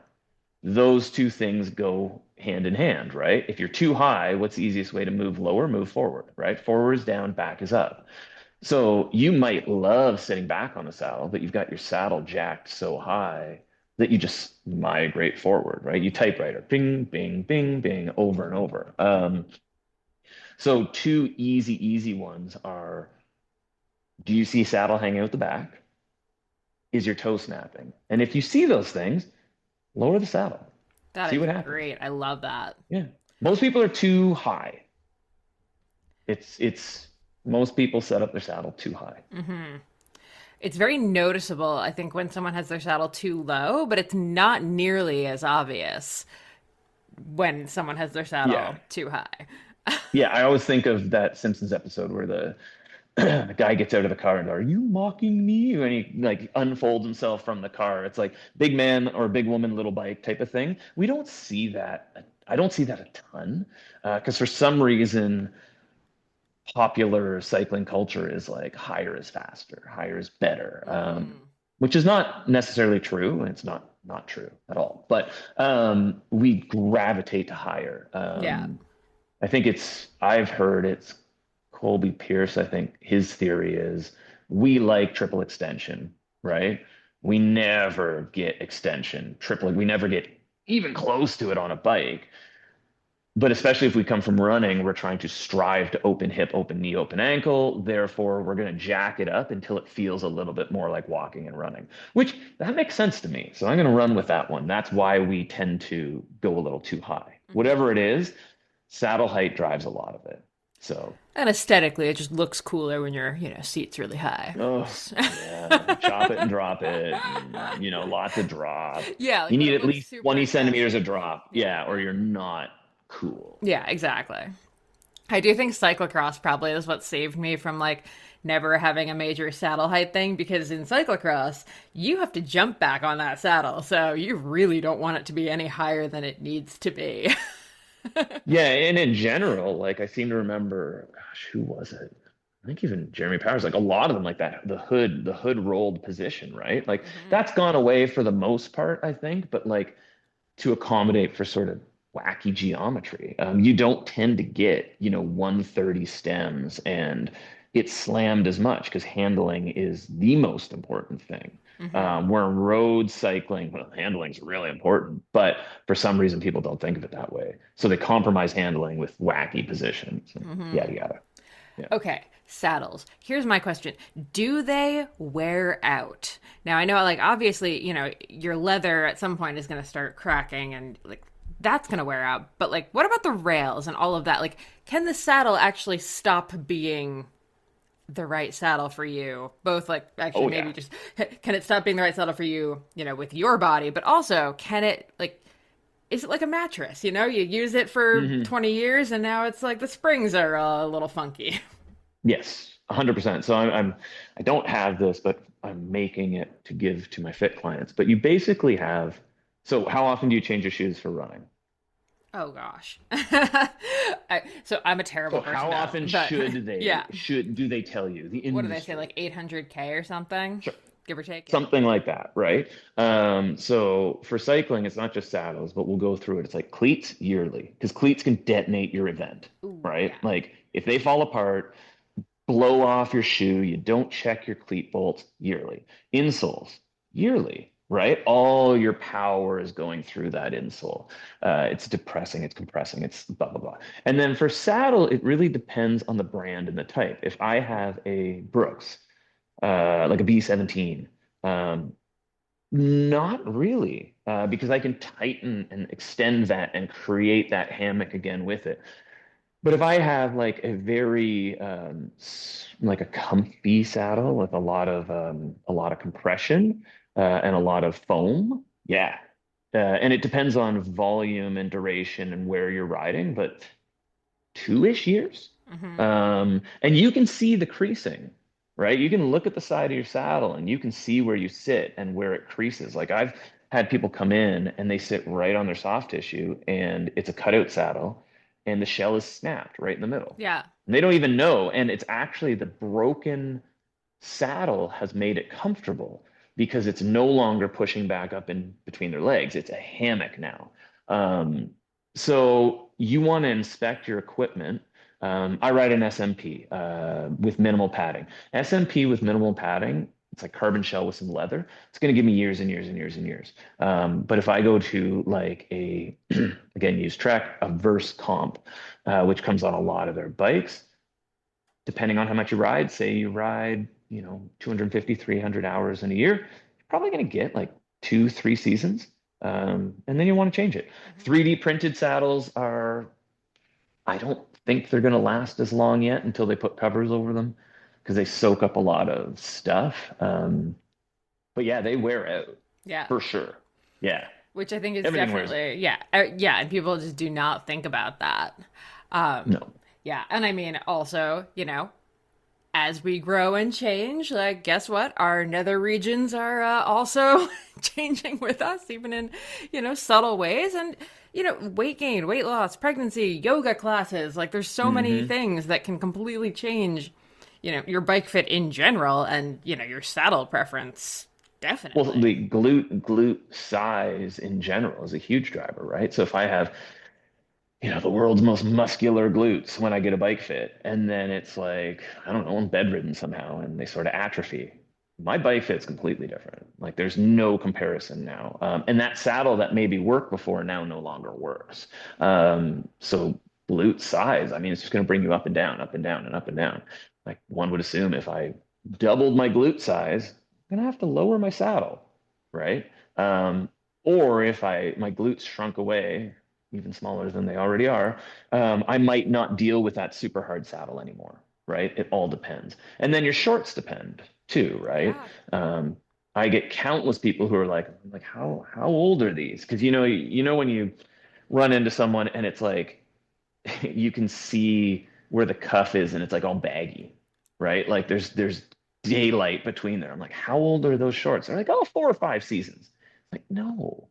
Those two things go hand in hand, right? If you're too high, what's the easiest way to move lower? Move forward, right? Forward is down, back is up. So you might love sitting back on the saddle, but you've got your saddle jacked so high that you just migrate forward, right? You typewriter, bing, bing, bing, bing, over and over. So two easy ones are, do you see saddle hanging out the back? Is your toe snapping? And if you see those things, lower the saddle. That See is what happens. great. I love that. Yeah. Most people are too high. It's most people set up their saddle too high. It's very noticeable, I think, when someone has their saddle too low, but it's not nearly as obvious when someone has their Yeah. saddle too high. Yeah, I always think of that Simpsons episode where the guy gets out of the car and, are you mocking me? And he like unfolds himself from the car. It's like big man or big woman, little bike type of thing. We don't see that. I don't see that a ton because for some reason, popular cycling culture is like higher is faster, higher is better, Mm, which is not necessarily true, and it's not true at all. But we gravitate to higher. yeah. I think I've heard it's Colby Pierce. I think his theory is we like triple extension, right? We never get extension, triple, we never get even close to it on a bike. But especially if we come from running, we're trying to strive to open hip, open knee, open ankle. Therefore, we're going to jack it up until it feels a little bit more like walking and running, which that makes sense to me. So I'm going to run with that one. That's why we tend to go a little too high. Mhm. Whatever it is, saddle height drives a lot of it. So, And aesthetically, it just looks cooler when your seat's really high. oh, yeah, chop it and drop it. And, lots of drop. Yeah, like You when need it at looks least super 20 centimeters of impressive. drop. Yeah. Yeah, or you're not cool. Yeah, exactly. I do think cyclocross probably is what saved me from like never having a major saddle height thing because in cyclocross, you have to jump back on that saddle. So you really don't want it to be any higher than it needs to be. Yeah, and in general, like I seem to remember, gosh, who was it? I think even Jeremy Powers, like a lot of them, like that, the hood rolled position, right? Like Hmm. that's gone away for the most part, I think, but like to accommodate for sort of wacky geometry, you don't tend to get, 130 stems and it's slammed as much because handling is the most important thing. Hmm. Where road cycling, well, handling is really important, but for some reason people don't think of it that way. So they compromise handling with wacky positions and Hmm. yada yada. Yeah. Okay, saddles. Here's my question. Do they wear out? Now, I know, like, obviously, your leather at some point is going to start cracking and, like, that's going to wear out. But, like, what about the rails and all of that? Like, can the saddle actually stop being the right saddle for you? Both, like, actually, Oh maybe yeah. just, can it stop being the right saddle for you, with your body? But also, can it, like, is it like a mattress? You use it for Mhm. 20 years and now it's like the springs are a little funky. Yes, 100%. So I don't have this, but I'm making it to give to my fit clients. But you basically have, so how often do you change your shoes for running? Oh gosh. So I'm a So terrible person how now, often but should they yeah. should do they tell you the What do they say? Like industry? 800K or something, Sure. give or take. Yeah. Something like that, right? So for cycling, it's not just saddles, but we'll go through it. It's like cleats yearly, because cleats can detonate your event, Ooh, right? yeah. Like if they fall apart, blow off your shoe. You don't check your cleat bolts yearly. Insoles yearly, right? All your power is going through that insole. It's depressing, it's compressing, it's blah, blah, blah. And then for saddle, it really depends on the brand and the type. If I have a Brooks, like a B17, um, not really, because I can tighten and extend that and create that hammock again with it. But if I have like a very like a comfy saddle with a lot of compression and a lot of foam, yeah. And it depends on volume and duration and where you're riding, but 2-ish years. Hmm. And you can see the creasing, right? You can look at the side of your saddle and you can see where you sit and where it creases. Like I've had people come in and they sit right on their soft tissue and it's a cutout saddle and the shell is snapped right in the middle. Yeah. And they don't even know. And it's actually the broken saddle has made it comfortable because it's no longer pushing back up in between their legs. It's a hammock now. So you want to inspect your equipment. I ride an SMP with minimal padding. SMP with minimal padding, it's like carbon shell with some leather. It's going to give me years and years and years and years. But if I go to like a, again, use Trek, a Verse Comp, which comes on a lot of their bikes, depending on how much you ride, say you ride, 250, 300 hours in a year, you're probably going to get like 2, 3 seasons. And then you want to change it. 3D printed saddles are, I don't think they're going to last as long yet until they put covers over them because they soak up a lot of stuff. But yeah, they wear out Yeah. for sure. Yeah. Which I think is Everything wears out. definitely, yeah. Yeah. And people just do not think about that. No. Yeah. And I mean, also, as we grow and change, like, guess what? Our nether regions are also changing with us, even in, subtle ways. And, weight gain, weight loss, pregnancy, yoga classes. Like, there's so many things that can completely change, your bike fit in general and, your saddle preference. Well, Definitely. the glute size in general is a huge driver, right? So if I have, the world's most muscular glutes when I get a bike fit, and then it's like, I don't know, I'm bedridden somehow and they sort of atrophy. My bike fit's completely different. Like there's no comparison now. And that saddle that maybe worked before now no longer works. So glute size, I mean, it's just going to bring you up and down, up and down, and up and down. Like one would assume if I doubled my glute size, I'm going to have to lower my saddle, right? Or if my glutes shrunk away even smaller than they already are, I might not deal with that super hard saddle anymore, right? It all depends. And then your shorts depend too, right? Yeah. Um, I get countless people who are like, how old are these? Because you know when you run into someone and it's like you can see where the cuff is and it's like all baggy, right? Like there's daylight between there. I'm like, how old are those shorts? They're like, oh, 4 or 5 seasons. Like, no,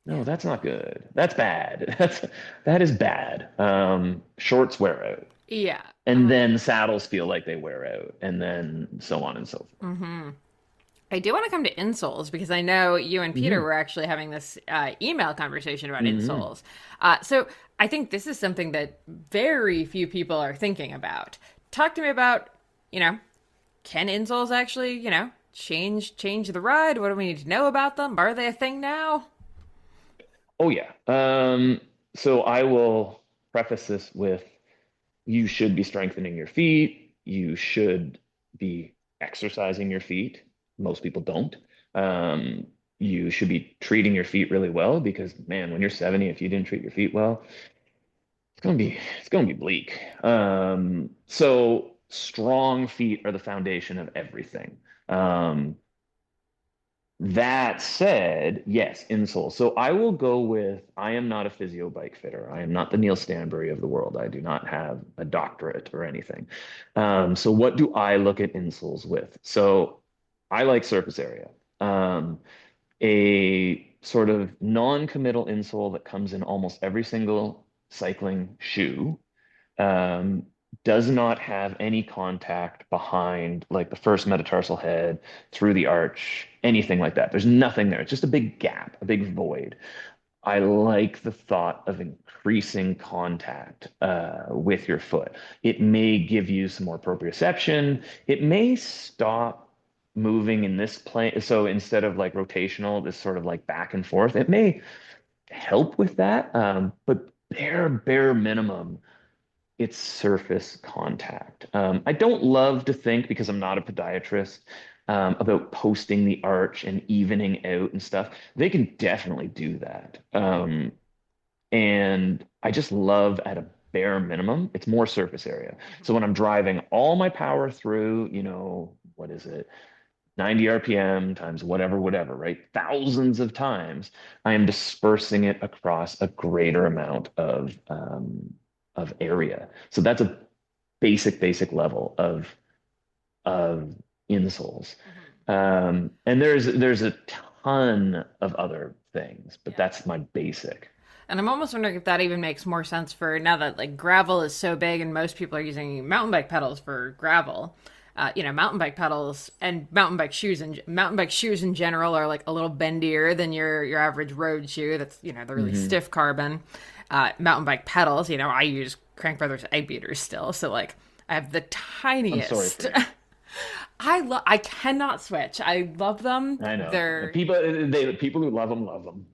no, Yeah. that's not good. That's bad. That is bad. Shorts wear out, Yeah. and then saddles feel like they wear out, and then so on and so forth. I do want to come to insoles because I know you and Peter Hmm. were actually having this email conversation about Hmm. insoles. So I think this is something that very few people are thinking about. Talk to me about, you know, can insoles actually, change the ride? What do we need to know about them? Are they a thing now? Oh yeah. So I will preface this with you should be strengthening your feet. You should be exercising your feet. Most people don't. You should be treating your feet really well because man, when you're 70, if you didn't treat your feet well, it's gonna be bleak. So strong feet are the foundation of everything. Um, that said, yes, insole. So I will go with I am not a physio bike fitter. I am not the Neil Stanbury of the world. I do not have a doctorate or anything. So what do I look at insoles with? So I like surface area. A sort of non-committal insole that comes in almost every single cycling shoe um, does not have any contact behind like the first metatarsal head through the arch, anything like that. There's nothing there. It's just a big gap, a big void. I like the thought of increasing contact with your foot. It may give you some more proprioception. It may stop moving in this plane. So instead of like rotational, this sort of like back and forth, it may help with that. But bare minimum, it's surface contact. I don't love to think because I'm not a podiatrist about posting the arch and evening out and stuff. They can definitely do that. And I just love at a bare minimum, it's more surface area. So when I'm driving all my power through, what is it? 90 RPM times whatever, right? Thousands of times, I am dispersing it across a greater amount of area. So that's a basic level of insoles. And there's a ton of other things, but Yeah. that's my basic. And I'm almost wondering if that even makes more sense for now that like gravel is so big and most people are using mountain bike pedals for gravel. Mountain bike pedals and mountain bike shoes in general are like a little bendier than your average road shoe. That's the really Hmm. stiff carbon. Mountain bike pedals, I use Crank Brothers egg beaters still. So like I have the I'm sorry for tiniest. you. I cannot switch. I love them. I know. They're People who love them.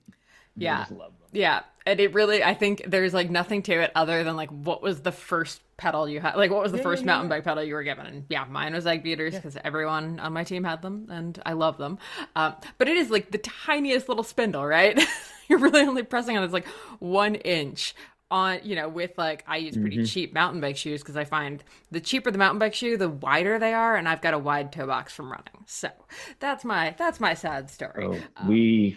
They yeah. just love them. Yeah. And it really, I think there's like nothing to it other than like what was the first pedal you had? Like what was the Yeah, yeah, first yeah, mountain yeah. bike pedal you were given? And yeah, mine was egg beaters Yeah. because everyone on my team had them and I love them. But it is like the tiniest little spindle, right? You're really only pressing on it's like 1 inch on, with like I use pretty Hmm. cheap mountain bike shoes because I find the cheaper the mountain bike shoe, the wider they are, and I've got a wide toe box from running. So that's my sad story. Oh,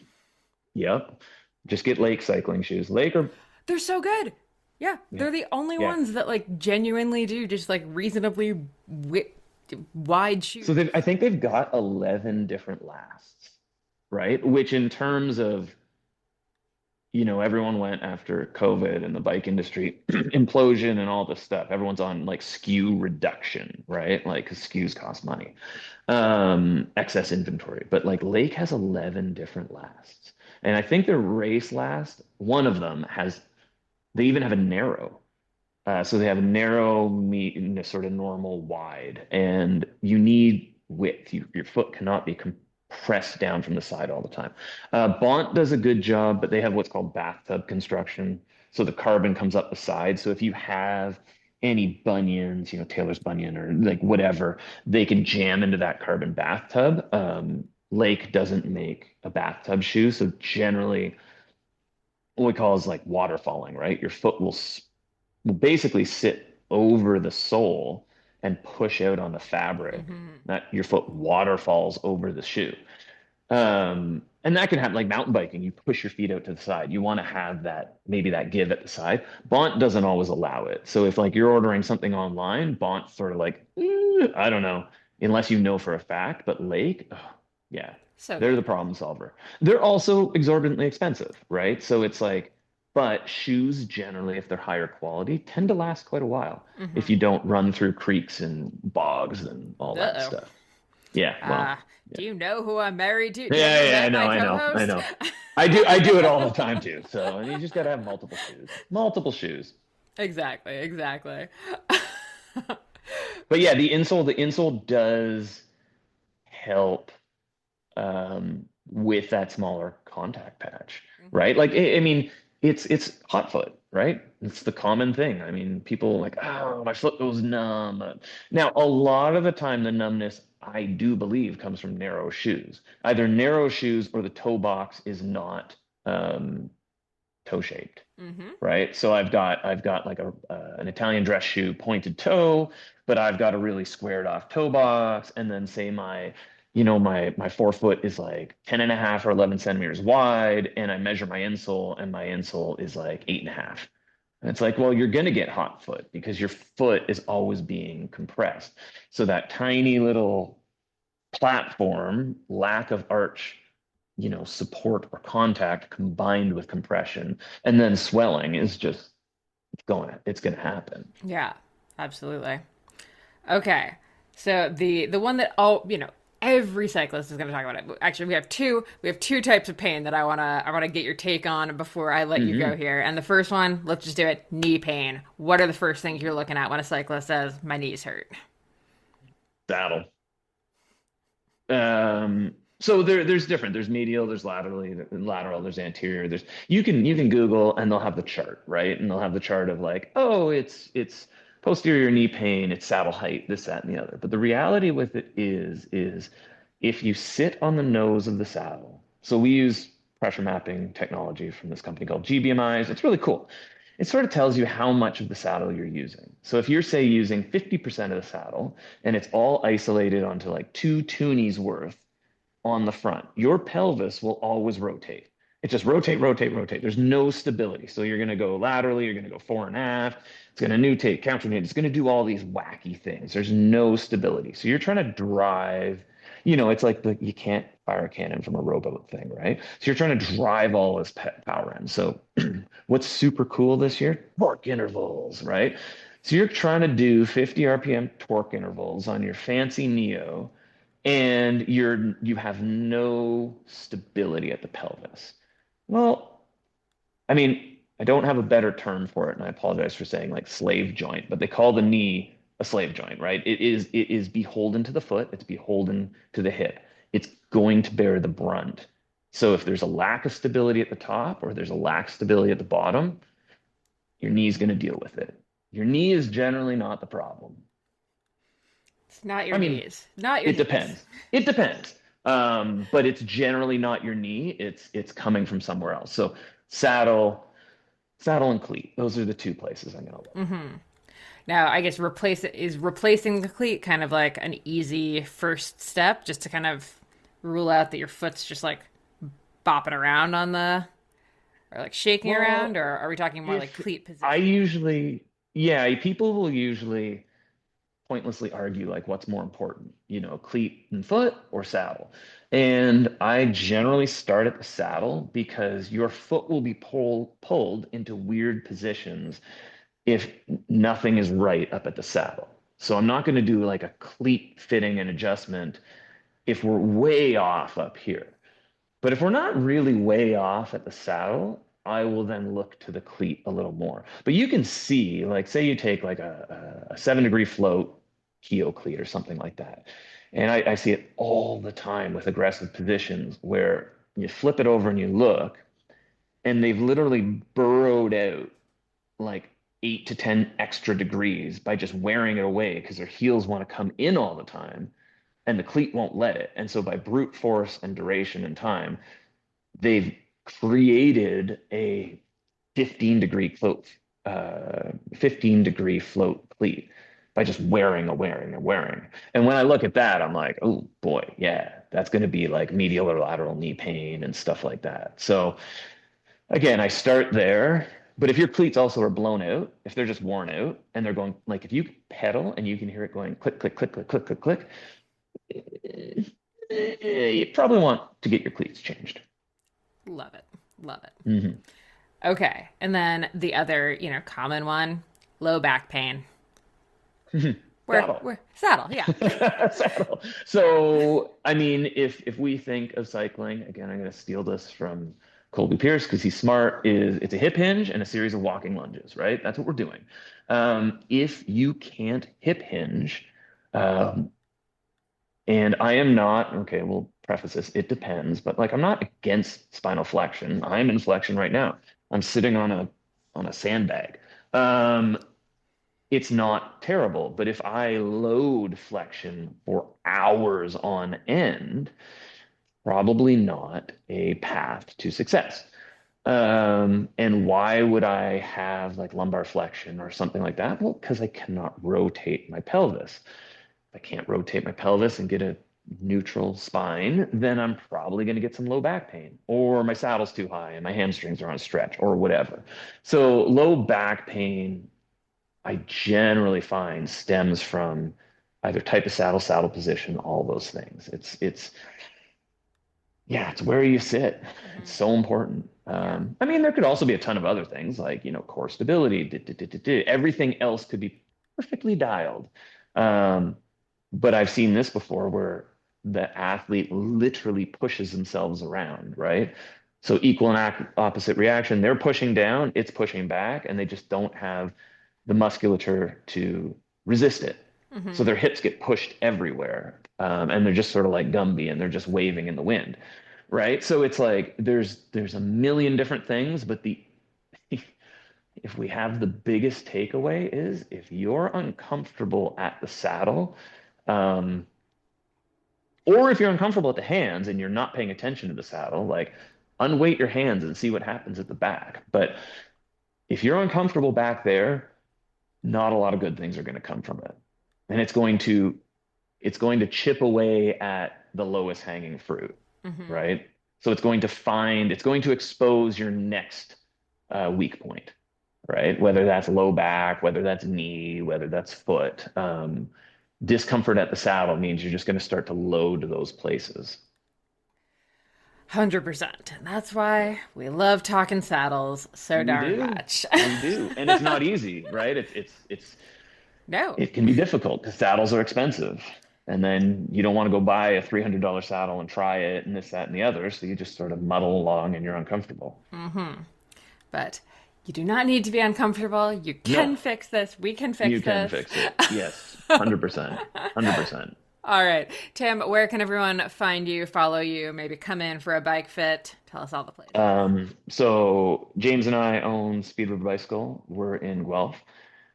yep. Just get Lake cycling shoes. Lake or They're so good. Yeah, yeah, they're the only yeah. ones that like genuinely do just like reasonably wide So shoes. I think they've got 11 different lasts, right? Which in terms of, everyone went after COVID and the bike industry implosion and all this stuff. Everyone's on like SKU reduction, right? Like 'cause SKUs cost money, excess inventory. But like Lake has 11 different lasts. And I think their race last, one of them they even have a narrow. So they have a narrow, sort of normal, wide, and you need width. Your foot cannot be compressed down from the side all the time. Bont does a good job, but they have what's called bathtub construction. So the carbon comes up the side. So if you have any bunions, Taylor's bunion or like whatever, they can jam into that carbon bathtub. Lake doesn't make a bathtub shoe, so generally what we call is like waterfalling, right? Your foot will basically sit over the sole and push out on the fabric. Hmm. That your foot waterfalls over the shoe. And that can happen like mountain biking. You push your feet out to the side. You want to have maybe that give at the side. Bont doesn't always allow it. So if like you're ordering something online, Bont's sort of like, I don't know, unless you know for a fact. But Lake, oh, yeah, So they're good. the problem solver. They're also exorbitantly expensive, right? So it's like, but shoes generally, if they're higher quality, tend to last quite a while if Hmm. you don't run through creeks and bogs and all that Uh-oh. stuff. Yeah, well, Do yeah. you know who I'm married to? Have Yeah, you yeah, met my I co-host? know. I do it all the time too. So you just gotta have multiple shoes. Multiple shoes. Exactly, exactly. But yeah, the insole does help with that smaller contact patch, Hmm. right? Like I mean, it's hot foot, right? It's the common thing. I mean, people are like, oh, my foot goes numb. Now, a lot of the time, the numbness I do believe comes from narrow shoes. Either narrow shoes or the toe box is not um, toe shaped, Hmm. right? So I've got like an Italian dress shoe pointed toe, but I've got a really squared off toe box, and then say my forefoot is like 10 and a half or 11 centimeters wide, and I measure my insole, and my insole is like 8.5. And it's like, well, you're gonna get hot foot because your foot is always being compressed. So that tiny little platform, lack of arch, support or contact combined with compression and then swelling is just it's going to happen. Yeah, absolutely. Okay. So the one that every cyclist is going to talk about it. Actually, we have two types of pain that I want to get your take on before I let you go Hmm. here. And the first one, let's just do it, knee pain. What are the first things you're looking at when a cyclist says my knees hurt? Saddle. So there's medial, there's lateral, there's anterior, you can Google and they'll have the chart, right? And they'll have the chart of like, oh, it's posterior knee pain, it's saddle height, this, that, and the other. But the reality with it is if you sit on the nose of the saddle, so we use pressure mapping technology from this company called GBMIs. It's really cool. It sort of tells you how much of the saddle you're using. So if you're, say, using 50% of the saddle and it's all isolated onto like two toonies worth on the front, your pelvis will always rotate. It just rotate, rotate, rotate. There's no stability. So you're going to go laterally, you're going to go fore and aft. It's going to nutate, counternutate. It's going to do all these wacky things. There's no stability. So you're trying to drive, it's like you can't fire a cannon from a rowboat thing, right? So you're trying to drive all this power in. So what's super cool this year? Torque intervals, right? So you're trying to do 50 RPM torque intervals on your fancy Neo, and you have no stability at the pelvis. Well, I mean, I don't have a better term for it, and I apologize for saying like slave joint, but they call the knee a slave joint, right? It is beholden to the foot, it's beholden to the hip. It's going to bear the brunt. So if there's a lack of stability at the top or there's a lack of stability at the bottom, your knee is going to deal with it. Your knee is generally not the problem. It's not your I mean, knees. Not your it knees. depends. It depends. But it's generally not your knee. It's coming from somewhere else. So saddle, saddle and cleat. Those are the two places I'm gonna look. Now, I guess replacing the cleat kind of like an easy first step just to kind of rule out that your foot's just like bopping around on the or like shaking around, Well, or are we talking more like if cleat I position? usually, yeah, people will usually pointlessly argue like what's more important, cleat and foot or saddle. And I generally start at the saddle because your foot will be pulled into weird positions if nothing is right up at the saddle. So I'm not going to do like a cleat fitting and adjustment if we're way off up here. But if we're not really way off at the saddle, I will then look to the cleat a little more. But you can see, like, say you take like a 7-degree float Keo cleat or something like that. And I see it all the time with aggressive positions where you flip it over and you look, and they've literally burrowed out like 8 to 10 extra degrees by just wearing it away because their heels want to come in all the time and the cleat won't let it. And so by brute force and duration and time, they've created a 15-degree float cleat by just wearing and wearing and wearing. And when I look at that, I'm like, oh boy, yeah, that's going to be like medial or lateral knee pain and stuff like that. So again, I start there. But if your cleats also are blown out, if they're just worn out and they're going like if you pedal and you can hear it going click, click, click, click, click, click, click, you probably want to get your cleats changed. Love it. Love it. Mhm. Okay. And then the other, common one, low back pain. Saddle. Where saddle, yeah. Saddle. So, I mean, if we think of cycling, again, I'm going to steal this from Colby Pierce because he's smart, is it's a hip hinge and a series of walking lunges, right? That's what we're doing. If you can't hip hinge, um, and I am not, okay, we'll preface this, it depends, but like I'm not against spinal flexion. I'm in flexion right now. I'm sitting on a sandbag. Um, it's not terrible, but if I load flexion for hours on end, probably not a path to success. And why would I have like lumbar flexion or something like that? Well, because I cannot rotate my pelvis. If I can't rotate my pelvis and get a neutral spine, then I'm probably going to get some low back pain, or my saddle's too high and my hamstrings are on a stretch, or whatever. So, low back pain, I generally find stems from either type of saddle, saddle position, all those things. Yeah, it's where you sit. It's Hmm. so important. Yeah. I mean, there could also be a ton of other things like, core stability, everything else could be perfectly dialed. Um, but I've seen this before where the athlete literally pushes themselves around, right? So equal and opposite reaction. They're pushing down, it's pushing back, and they just don't have the musculature to resist it. So Hmm. their hips get pushed everywhere, and they're just sort of like Gumby, and they're just waving in the wind, right? So it's like there's a million different things, but the if we have the biggest takeaway is if you're uncomfortable at the saddle, um, or if you're uncomfortable at the hands and you're not paying attention to the saddle, like unweight your hands and see what happens at the back. But if you're uncomfortable back there, not a lot of good things are going to come from it. And it's going to chip away at the lowest hanging fruit, Hmm. right? So it's going to expose your next weak point, right? Whether that's low back, whether that's knee, whether that's foot. Discomfort at the saddle means you're just going to start to load those places. 100%. And that's why we love talking saddles so We darn do. much. We do. And it's not easy, right? No. It can be difficult because saddles are expensive. And then you don't want to go buy a $300 saddle and try it and this, that, and the other. So you just sort of muddle along and you're uncomfortable. Hmm. But You do not need to be uncomfortable. You can fix this. We can fix this. You can fix it. Yes. 100%. 100%. All right. Tim, where can everyone find you, follow you, maybe come in for a bike fit? Tell us all the places. So James and I own Speed River Bicycle. We're in Guelph.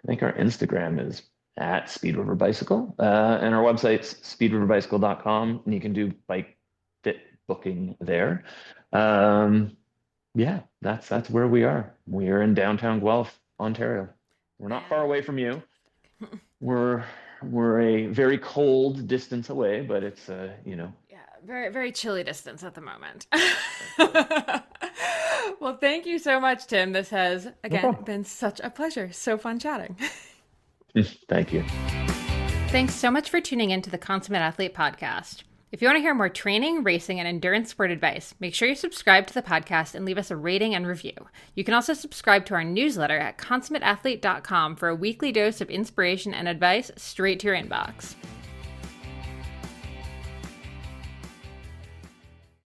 I think our Instagram is at Speed River Bicycle. And our website's speedriverbicycle.com, and you can do bike fit booking there. Yeah, that's where we are. We are in downtown Guelph, Ontario. We're not far away from you. We're a very cold distance away, but it's Yeah, very, very chilly distance at the moment. Well, thank you so much, Tim. This has, again, been such a pleasure. So fun chatting. Thank you. Thanks so much for tuning in to the Consummate Athlete podcast. If you want to hear more training, racing, and endurance sport advice, make sure you subscribe to the podcast and leave us a rating and review. You can also subscribe to our newsletter at consummateathlete.com for a weekly dose of inspiration and advice straight to your inbox.